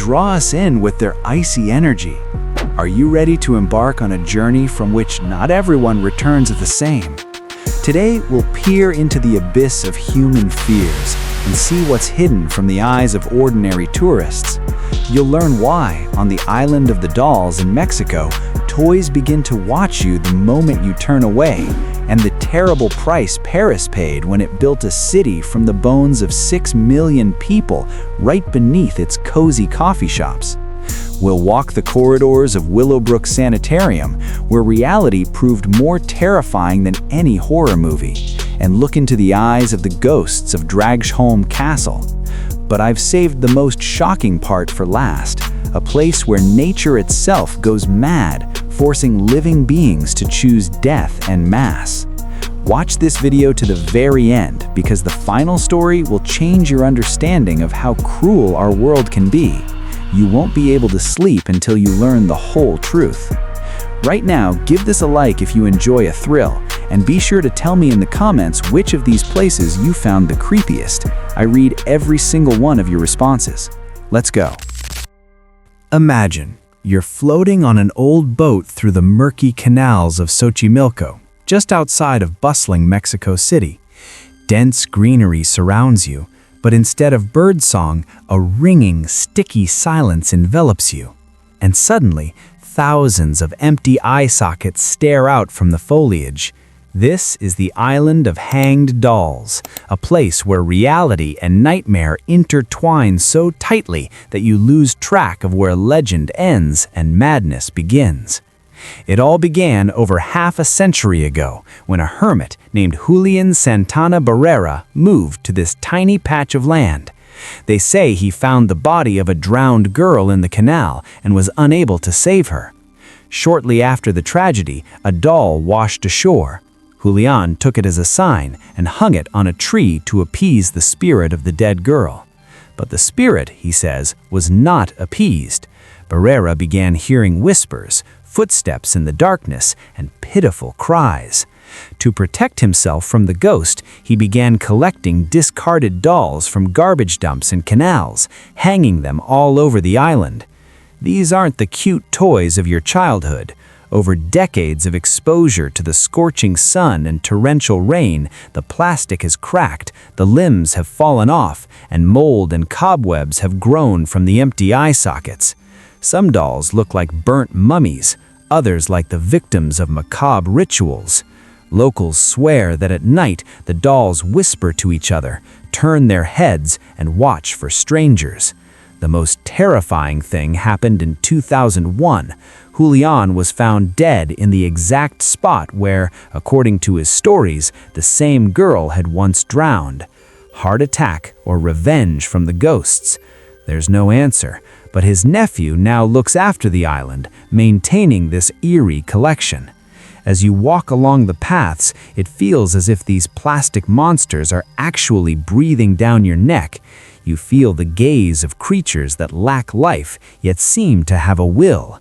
draw us in with their icy energy. Are you ready to embark on a journey from which not everyone returns the same? Today, we'll peer into the abyss of human fears and see what's hidden from the eyes of ordinary tourists. You'll learn why, on the island of the dolls in Mexico, toys begin to watch you the moment you turn away, and the terrible price Paris paid when it built a city from the bones of 6 million people right beneath its cozy coffee shops. We'll walk the corridors of Willowbrook Sanitarium, where reality proved more terrifying than any horror movie, and look into the eyes of the ghosts of Dragsholm Castle. But I've saved the most shocking part for last, a place where nature itself goes mad, forcing living beings to choose death en masse. Watch this video to the very end, because the final story will change your understanding of how cruel our world can be. You won't be able to sleep until you learn the whole truth. Right now, give this a like if you enjoy a thrill, and be sure to tell me in the comments which of these places you found the creepiest. I read every single one of your responses. Let's go. Imagine you're floating on an old boat through the murky canals of Xochimilco, just outside of bustling Mexico City. Dense greenery surrounds you, but instead of birdsong, a ringing, sticky silence envelops you. And suddenly, thousands of empty eye sockets stare out from the foliage. This is the island of hanged dolls, a place where reality and nightmare intertwine so tightly that you lose track of where legend ends and madness begins. It all began over half a century ago when a hermit named Julian Santana Barrera moved to this tiny patch of land. They say he found the body of a drowned girl in the canal and was unable to save her. Shortly after the tragedy, a doll washed ashore. Julian took it as a sign and hung it on a tree to appease the spirit of the dead girl. But the spirit, he says, was not appeased. Barrera began hearing whispers, footsteps in the darkness, and pitiful cries. To protect himself from the ghost, he began collecting discarded dolls from garbage dumps and canals, hanging them all over the island. These aren't the cute toys of your childhood. Over decades of exposure to the scorching sun and torrential rain, the plastic has cracked, the limbs have fallen off, and mold and cobwebs have grown from the empty eye sockets. Some dolls look like burnt mummies, others like the victims of macabre rituals. Locals swear that at night the dolls whisper to each other, turn their heads, and watch for strangers. The most terrifying thing happened in 2001. Julian was found dead in the exact spot where, according to his stories, the same girl had once drowned. Heart attack or revenge from the ghosts? There's no answer, but his nephew now looks after the island, maintaining this eerie collection. As you walk along the paths, it feels as if these plastic monsters are actually breathing down your neck. You feel the gaze of creatures that lack life, yet seem to have a will.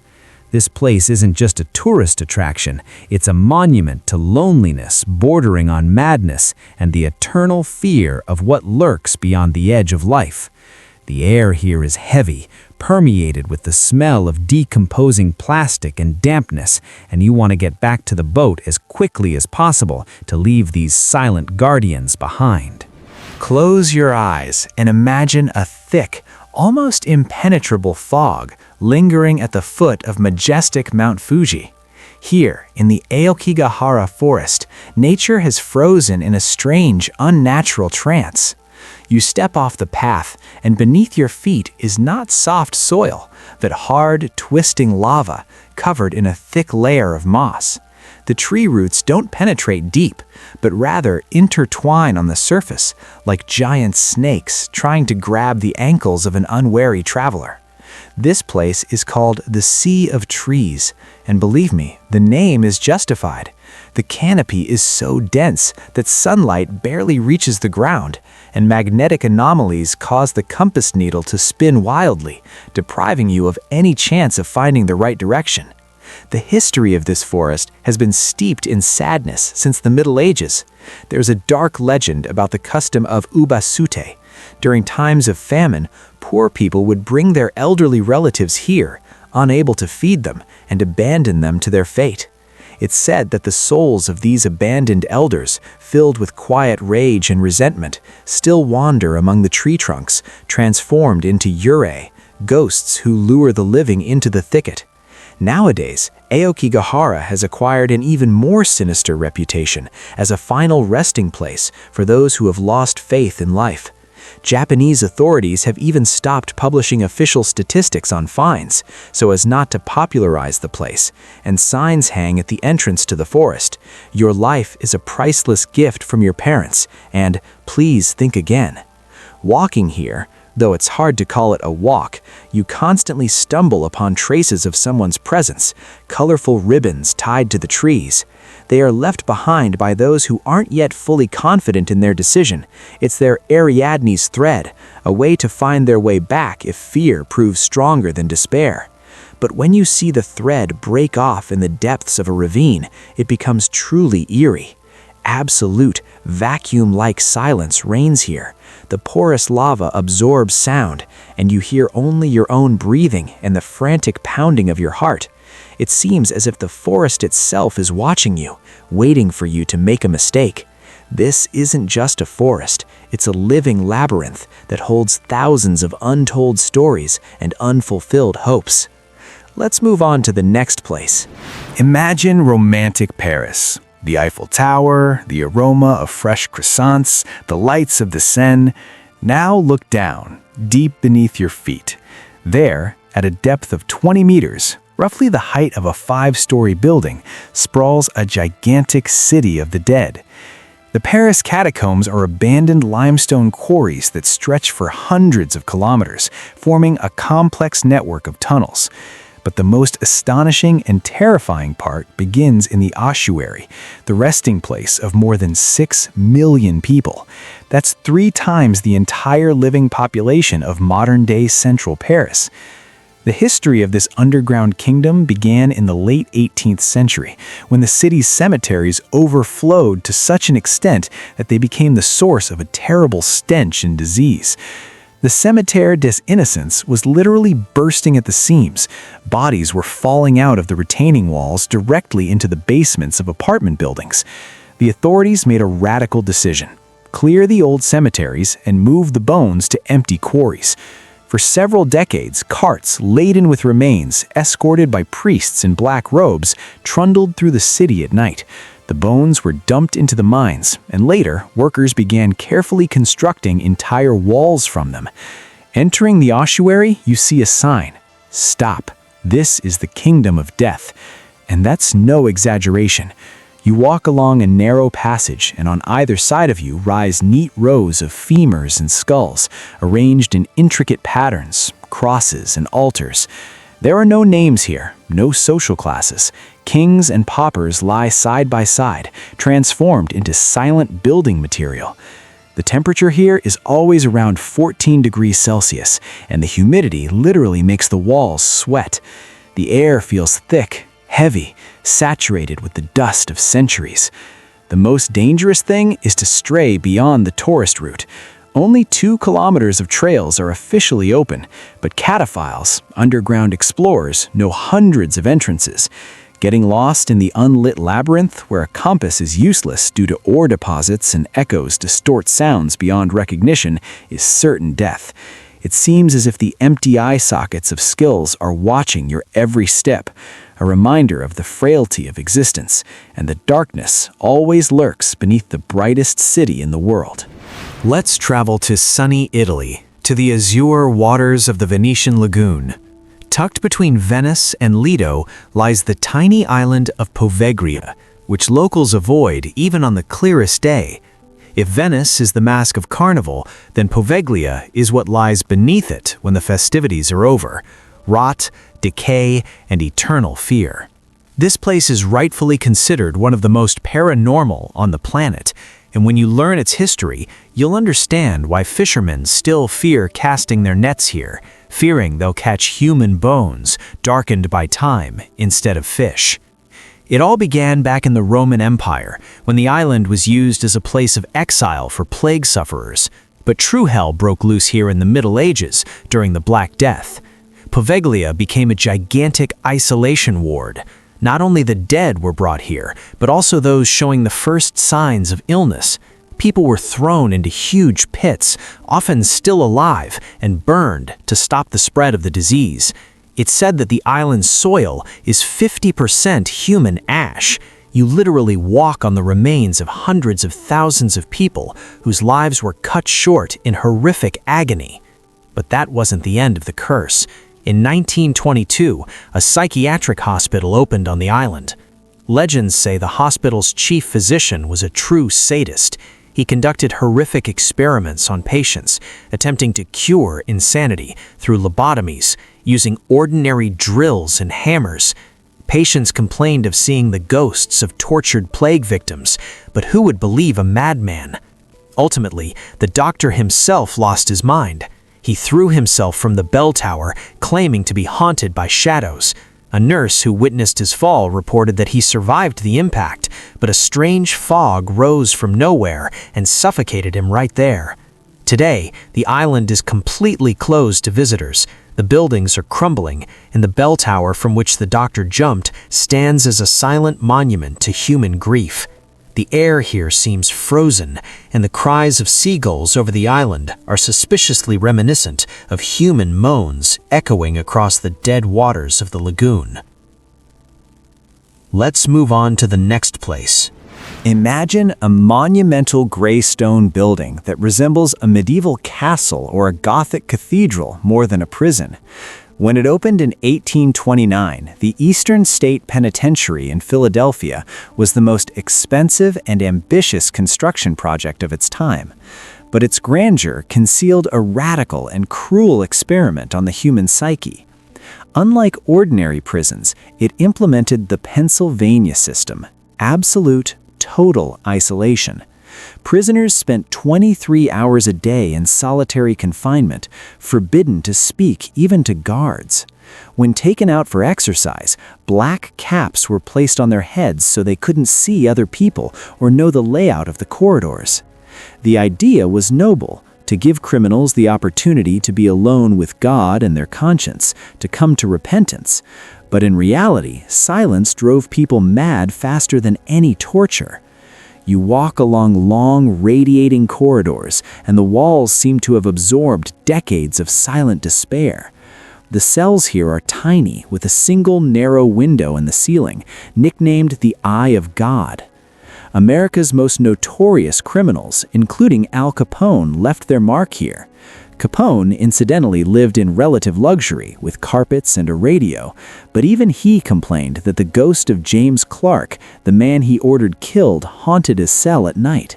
This place isn't just a tourist attraction, it's a monument to loneliness bordering on madness and the eternal fear of what lurks beyond the edge of life. The air here is heavy, permeated with the smell of decomposing plastic and dampness, and you want to get back to the boat as quickly as possible to leave these silent guardians behind. Close your eyes and imagine a thick, almost impenetrable fog lingering at the foot of majestic Mount Fuji. Here, in the Aokigahara forest, nature has frozen in a strange, unnatural trance. You step off the path, and beneath your feet is not soft soil, but hard, twisting lava covered in a thick layer of moss. The tree roots don't penetrate deep, but rather intertwine on the surface, like giant snakes trying to grab the ankles of an unwary traveler. This place is called the Sea of Trees, and believe me, the name is justified. The canopy is so dense that sunlight barely reaches the ground, and magnetic anomalies cause the compass needle to spin wildly, depriving you of any chance of finding the right direction. The history of this forest has been steeped in sadness since the Middle Ages. There's a dark legend about the custom of ubasute, During times of famine, poor people would bring their elderly relatives here, unable to feed them, and abandon them to their fate. It's said that the souls of these abandoned elders, filled with quiet rage and resentment, still wander among the tree trunks, transformed into yurei, ghosts who lure the living into the thicket. Nowadays, Aokigahara has acquired an even more sinister reputation as a final resting place for those who have lost faith in life. Japanese authorities have even stopped publishing official statistics on finds so as not to popularize the place, and signs hang at the entrance to the forest. Your life is a priceless gift from your parents, and please think again. Walking here, though it's hard to call it a walk, you constantly stumble upon traces of someone's presence, colorful ribbons tied to the trees. They are left behind by those who aren't yet fully confident in their decision. It's their Ariadne's thread, a way to find their way back if fear proves stronger than despair. But when you see the thread break off in the depths of a ravine, it becomes truly eerie. Absolute, vacuum-like silence reigns here. The porous lava absorbs sound, and you hear only your own breathing and the frantic pounding of your heart. It seems as if the forest itself is watching you, waiting for you to make a mistake. This isn't just a forest, it's a living labyrinth that holds thousands of untold stories and unfulfilled hopes. Let's move on to the next place. Imagine romantic Paris. The Eiffel Tower, the aroma of fresh croissants, the lights of the Seine. Now look down, deep beneath your feet. There, at a depth of 20 meters, roughly the height of a 5-story building, sprawls a gigantic city of the dead. The Paris catacombs are abandoned limestone quarries that stretch for hundreds of kilometers, forming a complex network of tunnels. But the most astonishing and terrifying part begins in the Ossuary, the resting place of more than 6 million people. That's 3 times the entire living population of modern-day central Paris. The history of this underground kingdom began in the late 18th century, when the city's cemeteries overflowed to such an extent that they became the source of a terrible stench and disease. The Cimetière des Innocents was literally bursting at the seams. Bodies were falling out of the retaining walls directly into the basements of apartment buildings. The authorities made a radical decision: clear the old cemeteries and move the bones to empty quarries. For several decades, carts laden with remains, escorted by priests in black robes, trundled through the city at night. The bones were dumped into the mines, and later, workers began carefully constructing entire walls from them. Entering the ossuary, you see a sign: "Stop. This is the kingdom of death." And that's no exaggeration. You walk along a narrow passage, and on either side of you rise neat rows of femurs and skulls, arranged in intricate patterns, crosses, and altars. There are no names here, no social classes. Kings and paupers lie side by side, transformed into silent building material. The temperature here is always around 14 degrees Celsius, and the humidity literally makes the walls sweat. The air feels thick, heavy, saturated with the dust of centuries. The most dangerous thing is to stray beyond the tourist route. Only 2 kilometers of trails are officially open, but cataphiles, underground explorers, know hundreds of entrances. Getting lost in the unlit labyrinth, where a compass is useless due to ore deposits and echoes distort sounds beyond recognition, is certain death. It seems as if the empty eye sockets of skills are watching your every step, a reminder of the frailty of existence, and the darkness always lurks beneath the brightest city in the world. Let's travel to sunny Italy, to the azure waters of the Venetian lagoon. Tucked between Venice and Lido lies the tiny island of Poveglia, which locals avoid even on the clearest day. If Venice is the mask of carnival, then Poveglia is what lies beneath it when the festivities are over: rot, decay, and eternal fear. This place is rightfully considered one of the most paranormal on the planet, and when you learn its history, you'll understand why fishermen still fear casting their nets here, fearing they'll catch human bones darkened by time instead of fish. It all began back in the Roman Empire, when the island was used as a place of exile for plague sufferers. But true hell broke loose here in the Middle Ages during the Black Death. Poveglia became a gigantic isolation ward. Not only the dead were brought here, but also those showing the first signs of illness. People were thrown into huge pits, often still alive, and burned to stop the spread of the disease. It's said that the island's soil is 50% human ash. You literally walk on the remains of hundreds of thousands of people whose lives were cut short in horrific agony. But that wasn't the end of the curse. In 1922, a psychiatric hospital opened on the island. Legends say the hospital's chief physician was a true sadist. He conducted horrific experiments on patients, attempting to cure insanity through lobotomies, using ordinary drills and hammers. Patients complained of seeing the ghosts of tortured plague victims, but who would believe a madman? Ultimately, the doctor himself lost his mind. He threw himself from the bell tower, claiming to be haunted by shadows. A nurse who witnessed his fall reported that he survived the impact, but a strange fog rose from nowhere and suffocated him right there. Today, the island is completely closed to visitors. The buildings are crumbling, and the bell tower from which the doctor jumped stands as a silent monument to human grief. The air here seems frozen, and the cries of seagulls over the island are suspiciously reminiscent of human moans echoing across the dead waters of the lagoon. Let's move on to the next place. Imagine a monumental gray stone building that resembles a medieval castle or a Gothic cathedral more than a prison. When it opened in 1829, the Eastern State Penitentiary in Philadelphia was the most expensive and ambitious construction project of its time. But its grandeur concealed a radical and cruel experiment on the human psyche. Unlike ordinary prisons, it implemented the Pennsylvania system, absolute, total isolation. Prisoners spent 23 hours a day in solitary confinement, forbidden to speak even to guards. When taken out for exercise, black caps were placed on their heads so they couldn't see other people or know the layout of the corridors. The idea was noble, to give criminals the opportunity to be alone with God and their conscience, to come to repentance. But in reality, silence drove people mad faster than any torture. You walk along long, radiating corridors, and the walls seem to have absorbed decades of silent despair. The cells here are tiny, with a single narrow window in the ceiling, nicknamed the Eye of God. America's most notorious criminals, including Al Capone, left their mark here. Capone, incidentally, lived in relative luxury, with carpets and a radio, but even he complained that the ghost of James Clark, the man he ordered killed, haunted his cell at night.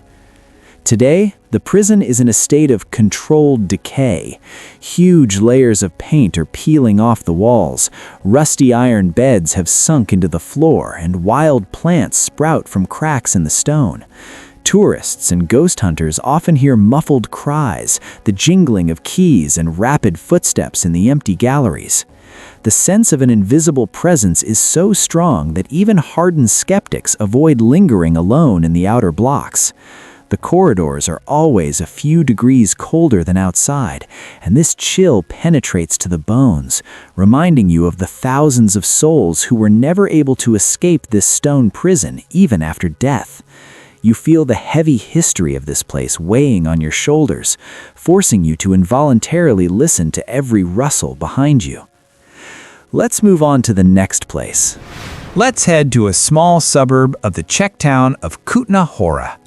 Today, the prison is in a state of controlled decay. Huge layers of paint are peeling off the walls, rusty iron beds have sunk into the floor, and wild plants sprout from cracks in the stone. Tourists and ghost hunters often hear muffled cries, the jingling of keys, and rapid footsteps in the empty galleries. The sense of an invisible presence is so strong that even hardened skeptics avoid lingering alone in the outer blocks. The corridors are always a few degrees colder than outside, and this chill penetrates to the bones, reminding you of the thousands of souls who were never able to escape this stone prison even after death. You feel the heavy history of this place weighing on your shoulders, forcing you to involuntarily listen to every rustle behind you. Let's move on to the next place. Let's head to a small suburb of the Czech town of Kutna Hora.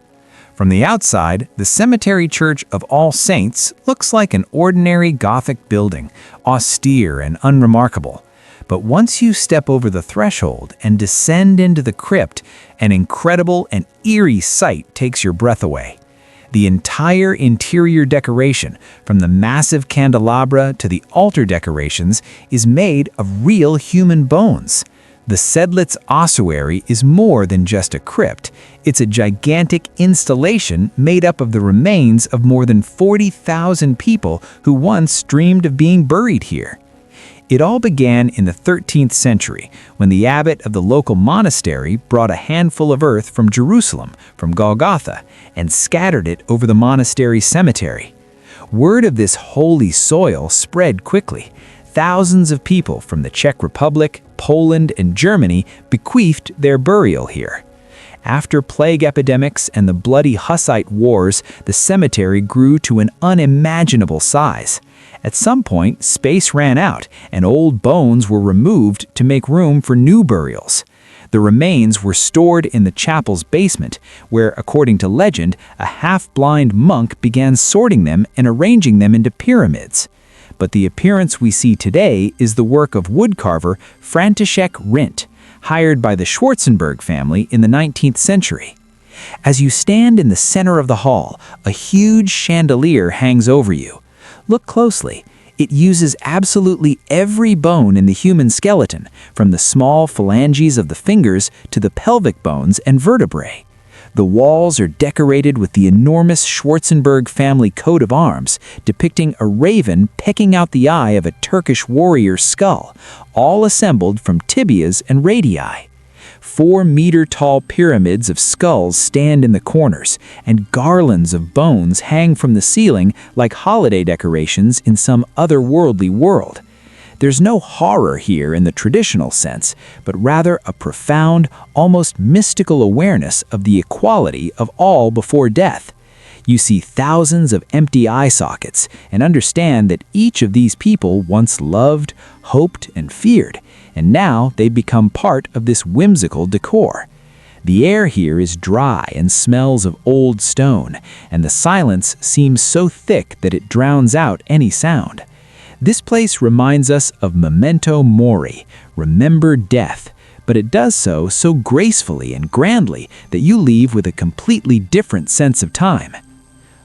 From the outside, the Cemetery Church of All Saints looks like an ordinary Gothic building, austere and unremarkable. But once you step over the threshold and descend into the crypt, an incredible and eerie sight takes your breath away. The entire interior decoration, from the massive candelabra to the altar decorations, is made of real human bones. The Sedlec Ossuary is more than just a crypt. It's a gigantic installation made up of the remains of more than 40,000 people who once dreamed of being buried here. It all began in the 13th century, when the abbot of the local monastery brought a handful of earth from Jerusalem, from Golgotha, and scattered it over the monastery cemetery. Word of this holy soil spread quickly. Thousands of people from the Czech Republic, Poland, and Germany bequeathed their burial here. After plague epidemics and the bloody Hussite wars, the cemetery grew to an unimaginable size. At some point, space ran out, and old bones were removed to make room for new burials. The remains were stored in the chapel's basement, where, according to legend, a half-blind monk began sorting them and arranging them into pyramids. But the appearance we see today is the work of woodcarver František Rindt, hired by the Schwarzenberg family in the 19th century. As you stand in the center of the hall, a huge chandelier hangs over you. Look closely. It uses absolutely every bone in the human skeleton, from the small phalanges of the fingers to the pelvic bones and vertebrae. The walls are decorated with the enormous Schwarzenberg family coat of arms, depicting a raven pecking out the eye of a Turkish warrior's skull, all assembled from tibias and radii. 4-meter-tall pyramids of skulls stand in the corners, and garlands of bones hang from the ceiling like holiday decorations in some otherworldly world. There's no horror here in the traditional sense, but rather a profound, almost mystical awareness of the equality of all before death. You see thousands of empty eye sockets and understand that each of these people once loved, hoped, and feared, and now they've become part of this whimsical decor. The air here is dry and smells of old stone, and the silence seems so thick that it drowns out any sound. This place reminds us of memento mori, remember death, but it does so gracefully and grandly that you leave with a completely different sense of time.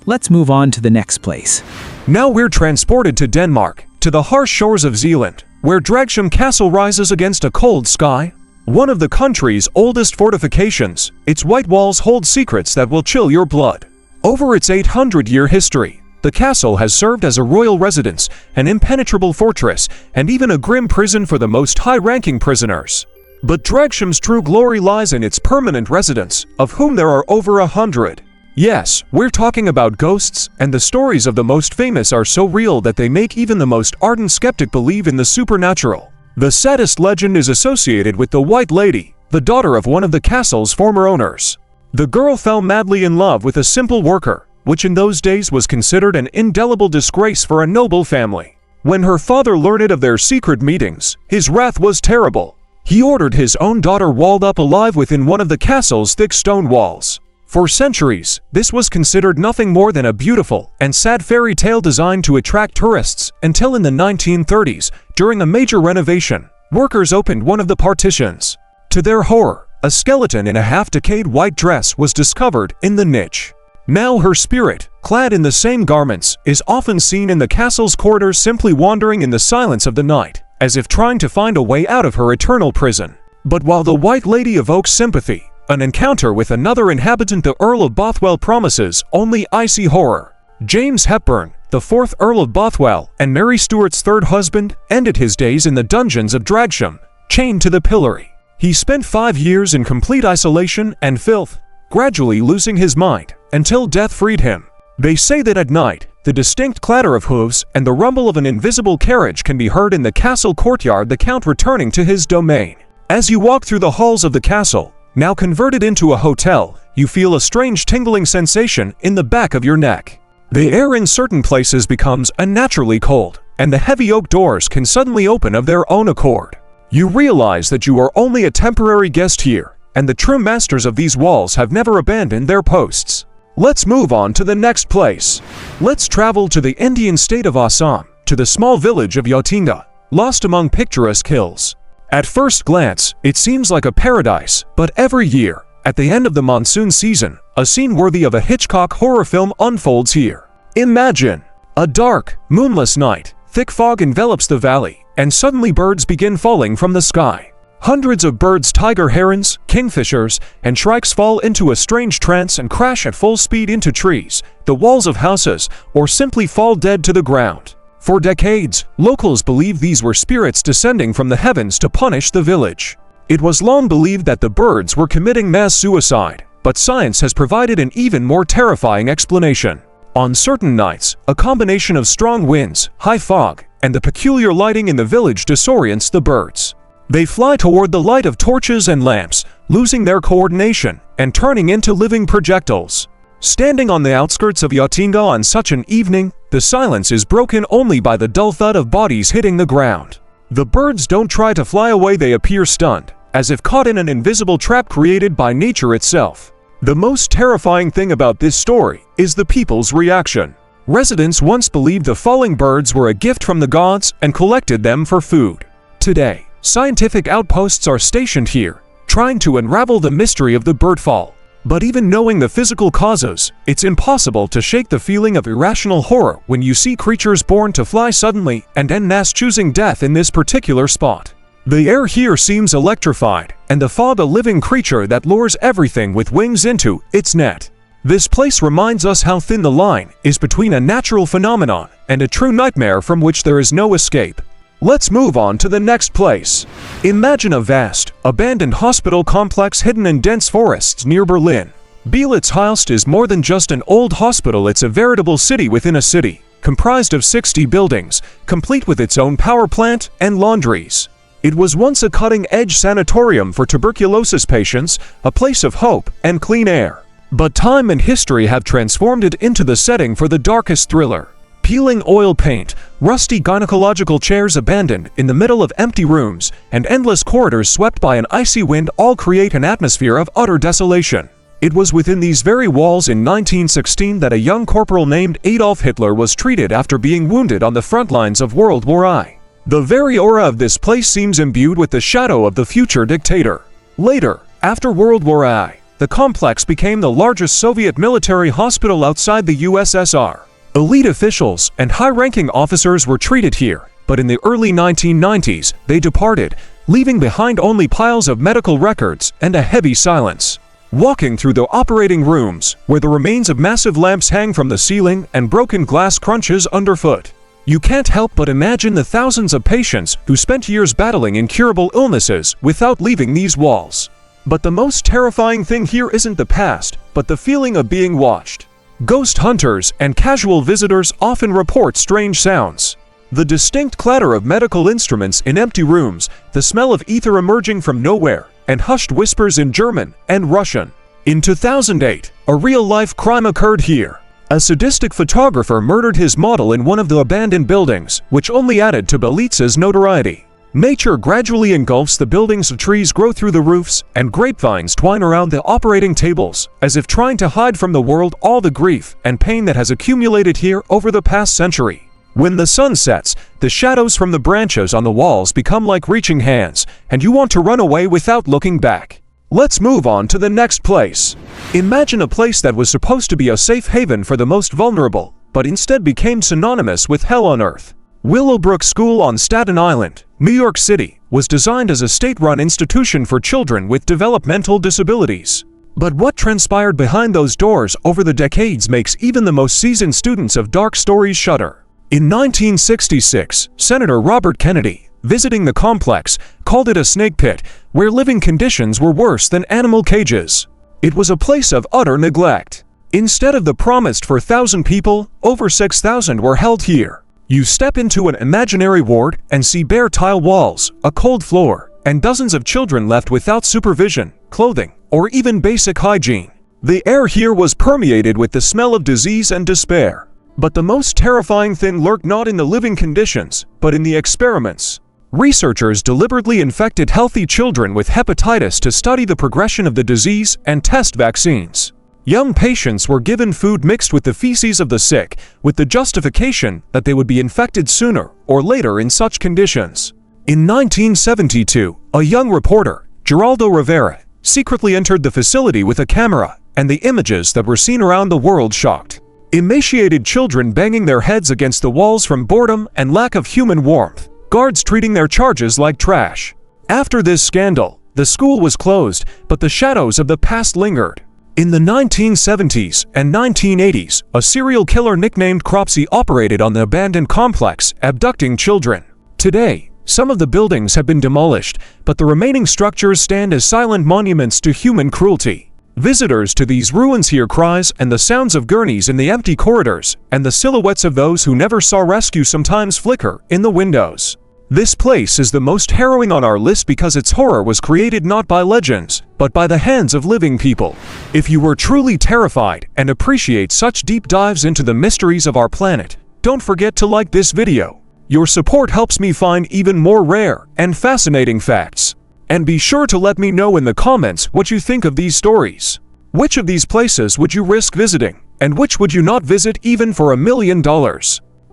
Let's move on to the next place. Now we're transported to Denmark, to the harsh shores of Zealand, where Dragsholm Castle rises against a cold sky. One of the country's oldest fortifications, its white walls hold secrets that will chill your blood. Over its 800-year history, the castle has served as a royal residence, an impenetrable fortress, and even a grim prison for the most high-ranking prisoners. But Dragsholm's true glory lies in its permanent residents, of whom there are over 100. Yes, we're talking about ghosts, and the stories of the most famous are so real that they make even the most ardent skeptic believe in the supernatural. The saddest legend is associated with the White Lady, the daughter of one of the castle's former owners. The girl fell madly in love with a simple worker, which in those days was considered an indelible disgrace for a noble family. When her father learned of their secret meetings, his wrath was terrible. He ordered his own daughter walled up alive within one of the castle's thick stone walls. For centuries, this was considered nothing more than a beautiful and sad fairy tale designed to attract tourists, until in the 1930s, during a major renovation, workers opened one of the partitions. To their horror, a skeleton in a half-decayed white dress was discovered in the niche. Now her spirit, clad in the same garments, is often seen in the castle's corridors simply wandering in the silence of the night, as if trying to find a way out of her eternal prison. But while the White Lady evokes sympathy, an encounter with another inhabitant, the Earl of Bothwell, promises only icy horror. James Hepburn, the 4th Earl of Bothwell and Mary Stuart's 3rd husband, ended his days in the dungeons of Dragsholm, chained to the pillory. He spent 5 years in complete isolation and filth, gradually losing his mind, until death freed him. They say that at night, the distinct clatter of hooves and the rumble of an invisible carriage can be heard in the castle courtyard, the Count returning to his domain. As you walk through the halls of the castle, now converted into a hotel, you feel a strange tingling sensation in the back of your neck. The air in certain places becomes unnaturally cold, and the heavy oak doors can suddenly open of their own accord. You realize that you are only a temporary guest here, and the true masters of these walls have never abandoned their posts. Let's move on to the next place. Let's travel to the Indian state of Assam, to the small village of Yotinda, lost among picturesque hills. At first glance, it seems like a paradise, but every year, at the end of the monsoon season, a scene worthy of a Hitchcock horror film unfolds here. Imagine a dark, moonless night. Thick fog envelops the valley, and suddenly birds begin falling from the sky. Hundreds of birds, tiger herons, kingfishers, and shrikes fall into a strange trance and crash at full speed into trees, the walls of houses, or simply fall dead to the ground. For decades, locals believed these were spirits descending from the heavens to punish the village. It was long believed that the birds were committing mass suicide, but science has provided an even more terrifying explanation. On certain nights, a combination of strong winds, high fog, and the peculiar lighting in the village disorients the birds. They fly toward the light of torches and lamps, losing their coordination and turning into living projectiles. Standing on the outskirts of Yatinga on such an evening, the silence is broken only by the dull thud of bodies hitting the ground. The birds don't try to fly away, they appear stunned, as if caught in an invisible trap created by nature itself. The most terrifying thing about this story is the people's reaction. Residents once believed the falling birds were a gift from the gods and collected them for food. Today, scientific outposts are stationed here, trying to unravel the mystery of the birdfall. But even knowing the physical causes, it's impossible to shake the feeling of irrational horror when you see creatures born to fly suddenly and en masse choosing death in this particular spot. The air here seems electrified, and the fog a living creature that lures everything with wings into its net. This place reminds us how thin the line is between a natural phenomenon and a true nightmare from which there is no escape. Let's move on to the next place. Imagine a vast, abandoned hospital complex hidden in dense forests near Berlin. Beelitz-Heilstätte is more than just an old hospital, it's a veritable city within a city, comprised of 60 buildings, complete with its own power plant and laundries. It was once a cutting-edge sanatorium for tuberculosis patients, a place of hope and clean air. But time and history have transformed it into the setting for the darkest thriller. Peeling oil paint, rusty gynecological chairs abandoned in the middle of empty rooms, and endless corridors swept by an icy wind all create an atmosphere of utter desolation. It was within these very walls in 1916 that a young corporal named Adolf Hitler was treated after being wounded on the front lines of World War I. The very aura of this place seems imbued with the shadow of the future dictator. Later, after World War I, the complex became the largest Soviet military hospital outside the USSR. Elite officials and high-ranking officers were treated here, but in the early 1990s, they departed, leaving behind only piles of medical records and a heavy silence. Walking through the operating rooms, where the remains of massive lamps hang from the ceiling and broken glass crunches underfoot, you can't help but imagine the thousands of patients who spent years battling incurable illnesses without leaving these walls. But the most terrifying thing here isn't the past, but the feeling of being watched. Ghost hunters and casual visitors often report strange sounds. The distinct clatter of medical instruments in empty rooms, the smell of ether emerging from nowhere, and hushed whispers in German and Russian. In 2008, a real-life crime occurred here. A sadistic photographer murdered his model in one of the abandoned buildings, which only added to Beelitz's notoriety. Nature gradually engulfs the buildings, trees grow through the roofs, and grapevines twine around the operating tables, as if trying to hide from the world all the grief and pain that has accumulated here over the past century. When the sun sets, the shadows from the branches on the walls become like reaching hands, and you want to run away without looking back. Let's move on to the next place. Imagine a place that was supposed to be a safe haven for the most vulnerable, but instead became synonymous with hell on earth. Willowbrook School on Staten Island, New York City, was designed as a state-run institution for children with developmental disabilities. But what transpired behind those doors over the decades makes even the most seasoned students of dark stories shudder. In 1966, Senator Robert Kennedy, visiting the complex, called it a snake pit, where living conditions were worse than animal cages. It was a place of utter neglect. Instead of the promised 4,000 people, over 6,000 were held here. You step into an imaginary ward and see bare tile walls, a cold floor, and dozens of children left without supervision, clothing, or even basic hygiene. The air here was permeated with the smell of disease and despair. But the most terrifying thing lurked not in the living conditions, but in the experiments. Researchers deliberately infected healthy children with hepatitis to study the progression of the disease and test vaccines. Young patients were given food mixed with the feces of the sick, with the justification that they would be infected sooner or later in such conditions. In 1972, a young reporter, Geraldo Rivera, secretly entered the facility with a camera, and the images that were seen around the world shocked. Emaciated children banging their heads against the walls from boredom and lack of human warmth. Guards treating their charges like trash. After this scandal, the school was closed, but the shadows of the past lingered. In the 1970s and 1980s, a serial killer nicknamed Cropsey operated on the abandoned complex, abducting children. Today, some of the buildings have been demolished, but the remaining structures stand as silent monuments to human cruelty. Visitors to these ruins hear cries and the sounds of gurneys in the empty corridors, and the silhouettes of those who never saw rescue sometimes flicker in the windows. This place is the most harrowing on our list because its horror was created not by legends, but by the hands of living people. If you were truly terrified and appreciate such deep dives into the mysteries of our planet, don't forget to like this video. Your support helps me find even more rare and fascinating facts. And be sure to let me know in the comments what you think of these stories. Which of these places would you risk visiting, and which would you not visit even for $1 million?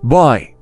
Bye.